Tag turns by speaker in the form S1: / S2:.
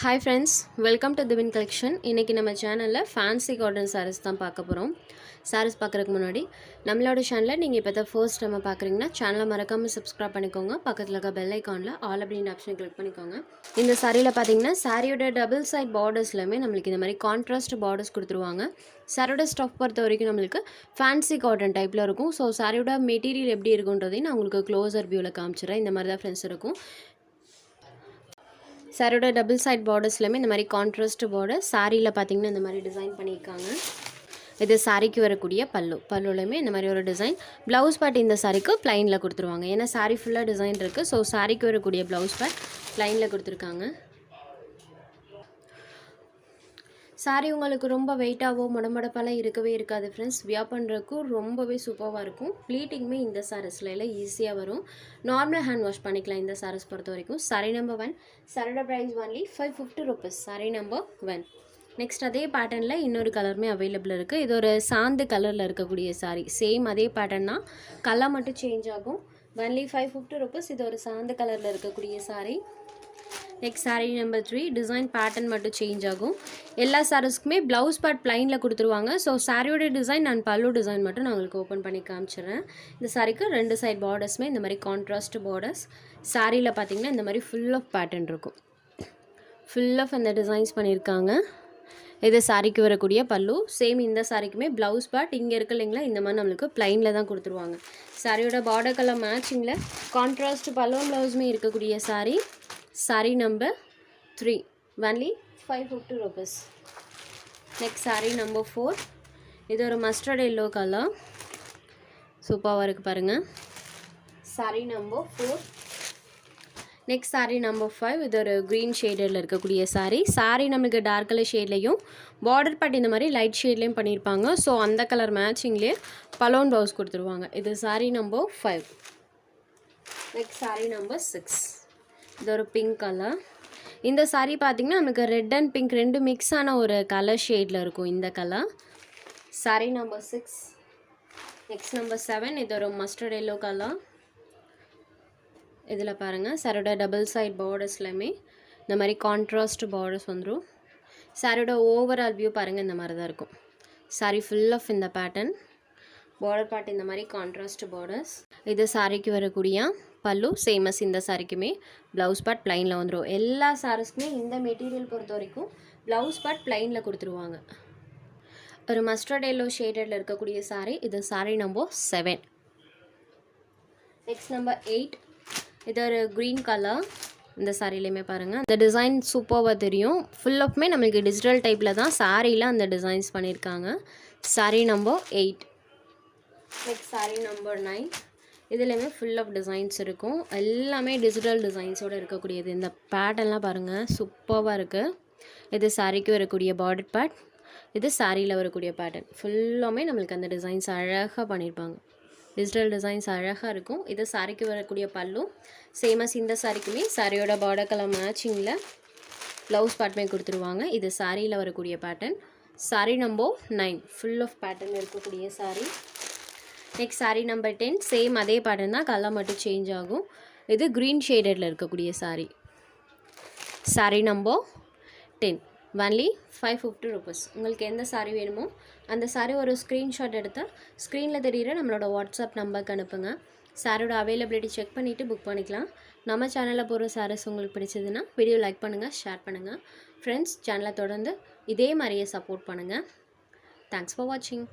S1: Hi friends, welcome to Divin Collection. இன்னைக்கு நம்ம சேனல்ல ஃபேன்சி காட்டன் sarees தான் பார்க்க போறோம். sarees பார்க்கறதுக்கு முன்னாடி நம்மளோட சேனலை நீங்க இப்பதான் ஃபர்ஸ்ட் டைம் பார்க்கறீங்கன்னா சேனலை மறக்காம subscribe பண்ணிக்கோங்க. பக்கத்துல இருக்க bell iconல all அப்படின ஆப்ஷனை click பண்ணிக்கோங்க. இந்த சாரியில பாத்தீங்கன்னா சாரியோட டபுள் சைடு பார்டர்ஸ்லமே நமக்கு இந்த மாதிரி கான்ட்ராஸ்ட் பார்டர்ஸ் கொடுத்துருவாங்க. சாரியோட ஸ்டஃப் பொறுத்த வரைக்கும் நமக்கு ஃபேன்சி காட்டன் டைப்ல இருக்கும். ஸோ சாரியோட மெட்டீரியல் எப்படி இருக்குன்றதை நான் உங்களுக்கு க்ளோசர் வியூவில் காமிச்சிடுறேன். இந்த மாதிரி தான் ஃப்ரெண்ட்ஸ் இருக்கும். சாரியோட டபுள் சைட் பார்டர்ஸ்லையுமே இந்த மாதிரி கான்ட்ராஸ்ட் பார்டர் சாரியில் பார்த்தீங்கன்னா இந்த மாதிரி டிசைன் பண்ணியிருக்காங்க. இது சாரிக்கு வரக்கூடிய பல்லுலையுமே இந்த மாதிரி ஒரு டிசைன். ப்ளவுஸ் பார்ட் இந்த சாரிக்கு ப்ளைனில் கொடுத்துருவாங்க. ஏன்னா சாரி ஃபுல்லாக டிசைன் இருக்குது. ஸோ சாரிக்கு வரக்கூடிய ப்ளவுஸ் பார்ட் ப்ளைனில் கொடுத்துருக்காங்க. சாரி உங்களுக்கு ரொம்ப வெயிட்டாகவோ முடமுடப்பாலாம் இருக்கவே இருக்காது ஃப்ரெண்ட்ஸ். வியர் பண்ணுறதுக்கும் ரொம்பவே சூப்பராக இருக்கும். ப்ளீட்டிங்குமே இந்த சாரீஸில் எல்லாம் ஈஸியாக வரும். நார்மல் ஹேண்ட் வாஷ் பண்ணிக்கலாம் இந்த சாரீஸ் பொறுத்த வரைக்கும். சாரி நம்பர் 1 சாரியோட price only 550 rupees. Sari number 1. Next அதே பேட்டர்னில் இன்னொரு கலருமே அவைலபிள் இருக்குது. இது ஒரு சாந்து கலரில் இருக்கக்கூடிய சாரி. சேம் அதே பேட்டர்ன் தான், கலர் மட்டும் சேஞ்ச் ஆகும். Only 550 rupees. இது ஒரு சாந்து கலரில் இருக்கக்கூடிய sari. Next sari number 3 design pattern மட்டும் சேஞ்ச் ஆகும். எல்லா சாரீஸ்க்குமே ப்ளவுஸ் பார்ட் ப்ளைனில் கொடுத்துருவாங்க. ஸோ சாரியோட டிசைன் நான் பல்லு டிசைன் மட்டும் நான் உங்களுக்கு ஓப்பன் பண்ணி காமிச்சிடுறேன். இந்த சாரிக்கு 2 சைட் பார்டர்ஸுமே இந்த மாதிரி கான்ட்ராஸ்ட் பார்டர்ஸ். சாரியில் பார்த்தீங்கன்னா இந்த மாதிரி ஃபுல் ஆஃப் பேட்டர்ன் இருக்கும். ஃபுல் ஆஃப் அந்த டிசைன்ஸ் பண்ணியிருக்காங்க. இது சாரிக்கு வரக்கூடிய பல்லு. சேம் இந்த சாரிக்குமே ப்ளவுஸ் பார்ட் இங்கே இருக்கு இல்லைங்களா, இந்த மாதிரி நம்மளுக்கு ப்ளைனில் தான் கொடுத்துருவாங்க. சாரியோட பார்டர் கலர் மேட்சிங்கில் கான்ட்ராஸ்ட் பல்லு ப்ளவுஸுமே இருக்கக்கூடிய sorry. Sorry number 3 only 550 rupees. Next sorry number 4 இது ஒரு மஸ்டர்ட் எல்லோ கலர், சூப்பராக இருக்குது பாருங்கள். Sorry number 4. Next sorry number 5 இது ஒரு க்ரீன் ஷேடில் இருக்கக்கூடிய சாரி. சாரி நம்மளுக்கு டார்க் கலர் ஷேட்லேயும் பார்டர் பார்ட் இந்த மாதிரி லைட் ஷேட்லேயும் பண்ணியிருப்பாங்க. ஸோ அந்த கலர் மேட்சிங்லேயே பலோன் ப்ளவுஸ் கொடுத்துருவாங்க. இது sorry number 5. Next sorry number 6 இது ஒரு பிங்க் கலர். இந்த சாரீ பார்த்திங்கன்னா நமக்கு ரெட் அண்ட் பிங்க் ரெண்டு மிக்ஸ் ஆன ஒரு கலர் ஷேடில் இருக்கும் இந்த colour. Sari number 6. Next number 7 இது ஒரு மஸ்டர்ட் எல்லோ கலர். இதில் பாருங்கள் சாரியோட டபுள் சைட் பார்டர்ஸ்லையுமே இந்த மாதிரி கான்ட்ராஸ்ட் பார்டர்ஸ் வந்துடும். சாரியோட ஓவரால் வியூ பாருங்கள் இந்த மாதிரி தான் இருக்கும். சாரி ஃபுல் ஆஃப் இந்த பேட்டர்ன், பார்டர் பார்ட் இந்த மாதிரி கான்ட்ராஸ்ட் பார்டர்ஸ். இது சாரிக்கு வரக்கூடிய பல்லு. சேமஸ் இந்த சாரிக்குமே ப்ளவுஸ் பார்ட் ப்ளைனில் வந்துடும். எல்லா சாரீஸ்க்குமே இந்த மெட்டீரியல் பொறுத்த வரைக்கும் ப்ளவுஸ் பார்ட் ப்ளைனில் கொடுத்துருவாங்க. ஒரு மஸ்டர்ட் எல்லோ ஷேடடில் இருக்கக்கூடிய சாரீ. இது சாரீ நம்பர் 7. நெக்ஸ்ட் நம்பர் 8 இது ஒரு க்ரீன் கலர். இந்த சாரிலையுமே பாருங்கள் இந்த டிசைன் சூப்பராக தெரியும். ஃபுல் ஆஃப்மே நம்மளுக்கு டிஜிட்டல் டைப்பில் தான் சாரியில் அந்த டிசைன்ஸ் பண்ணியிருக்காங்க. Sari number 8. Next sari number 9 இதுலேயுமே ஃபுல் ஆஃப் டிசைன்ஸ் இருக்கும். எல்லாமே டிஜிட்டல் டிசைன்ஸோடு இருக்கக்கூடியது. இந்த பேட்டர்ன்லாம் பாருங்கள் சூப்பராக இருக்குது. இது சாரிக்கு வரக்கூடிய பார்டர் பார்ட், இது சாரியில் வரக்கூடிய பேட்டர்ன். ஃபுல்லாமே நம்மளுக்கு அந்த டிசைன்ஸ் அழகாக பண்ணியிருப்பாங்க. டிஜிட்டல் டிசைன்ஸ் அழகாக இருக்கும். இது சாரிக்கு வரக்கூடிய பல்லு. சேமஸ் இந்த சாரிக்குமே சாரியோட பார்டர் கலர் மேட்சிங்கில் ப்ளவுஸ் பார்ட்டுமே கொடுத்துருவாங்க. இது சாரியில் வரக்கூடிய pattern. Sari number 9 full of pattern இருக்கக்கூடிய sari. Next sari number 10 same அதே பேட்டர்ன் தான், கலர் மட்டும் சேஞ்ச் ஆகும். இது க்ரீன் ஷேடடில் இருக்கக்கூடிய sari. Sari number 10 only 550 rupees. உங்களுக்கு எந்த சாரீ வேணுமோ அந்த சாரீ ஒரு ஸ்க்ரீன்ஷாட் எடுத்து ஸ்க்ரீனில் தெரிகிற நம்மளோட வாட்ஸ்அப் நம்பருக்கு அனுப்புங்க. சாரியோட அவைலபிலிட்டி செக் பண்ணிவிட்டு புக் பண்ணிக்கலாம். நம்ம சேனலில் போகிற சாரீஸ் உங்களுக்கு பிடிச்சதுன்னா வீடியோ லைக் பண்ணுங்கள், ஷேர் பண்ணுங்கள். ஃப்ரெண்ட்ஸ் சேனலை தொடர்ந்து இதே மாதிரியே சப்போர்ட் பண்ணுங்கள். தேங்க்ஸ் ஃபார் வாட்சிங்.